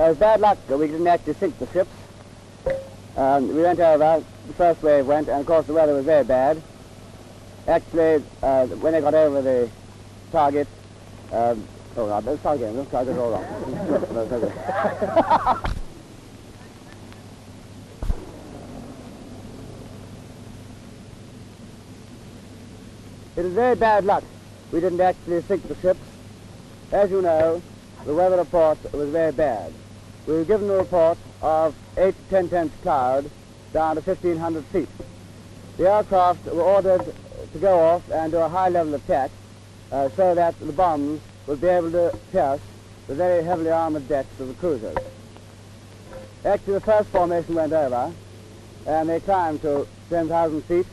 It was bad luck that we didn't actually sink the ships. We went over, the first wave went, and of course the weather was very bad. Actually, when they got over the target, oh God, let's try again, let's try this all wrong. It was very bad luck. We didn't actually sink the ships. As you know, the weather report was very bad. We were given a report of 8 to 10 tenths cloud down to 1,500 feet. The aircraft were ordered to go off and do a high-level attack so that the bombs would be able to pierce the very heavily armored decks of the cruisers. Actually, the first formation went over, and they climbed to 10,000 feet,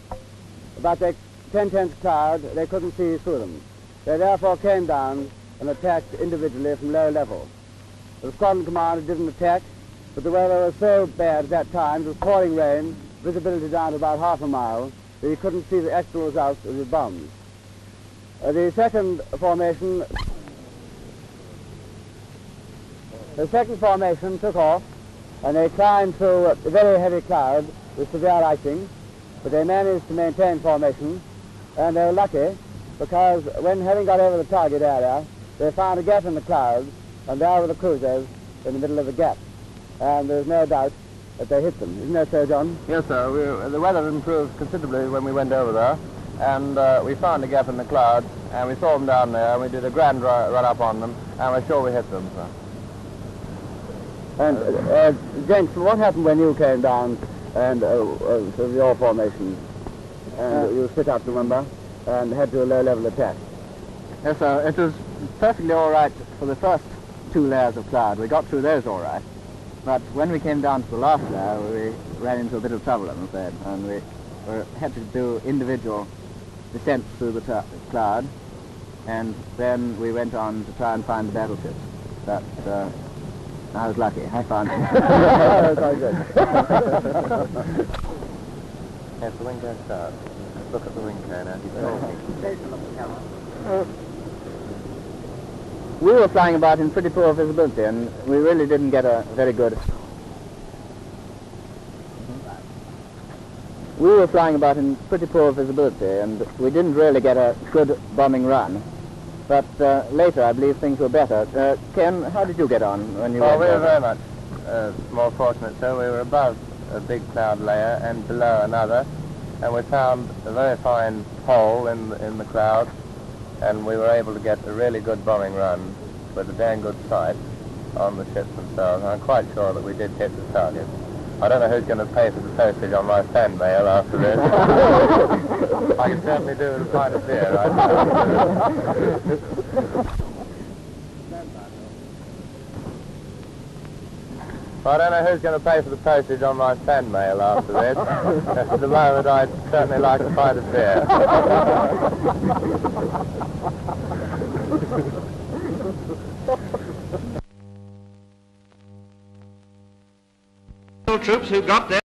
but they 10 tenths cloud, they couldn't see through them. They therefore came down and attacked individually from low level. The squadron commander didn't attack, but the weather was so bad at that time, it was pouring rain, visibility down to about half a mile, that you couldn't see the actual results of the bombs. The second formation took off, and they climbed through a very heavy cloud with severe icing, but they managed to maintain formation, and they were lucky because when having got over the target area, they found a gap in the clouds, and there were the cruisers in the middle of the gap. And there's no doubt that they hit them. Isn't that so, John? Yes, sir. The weather improved considerably when we went over there, and we found a gap in the clouds, and we saw them down there, and we did a grand run up on them, and we're sure we hit them, sir. And, James, what happened when you came down and to your formation? And you split up, remember, and had to a low-level attack? Yes, sir. It was perfectly all right for the first 2 layers of cloud. We got through those all right. But when we came down to the last layer, we ran into a bit of trouble, I'm afraid, and we had to do individual descents through the cloud, and then we went on to try and find the battleships. But I was lucky. I found them. Very good. Yes, the wing goes start. Look at the wing cone as he's talking. We were flying about in pretty poor visibility, and we really didn't get a very good... We were flying about in pretty poor visibility, and we didn't really get a good bombing run. But later, I believe things were better. Ken, how did you get on when you went we were over? very much more fortunate, sir. We were above a big cloud layer and below another, and we found a very fine hole in the cloud, and we were able to get a really good bombing run with a damn good sight on the ships themselves. I'm quite sure that we did hit the target. I don't know who's going to pay for the postage on my fan mail after this. I can certainly do with a pint of beer right now. I don't know who's going to pay for the postage on my fan mail after this. At the moment, I'd certainly like a pint of beer. Troops who got there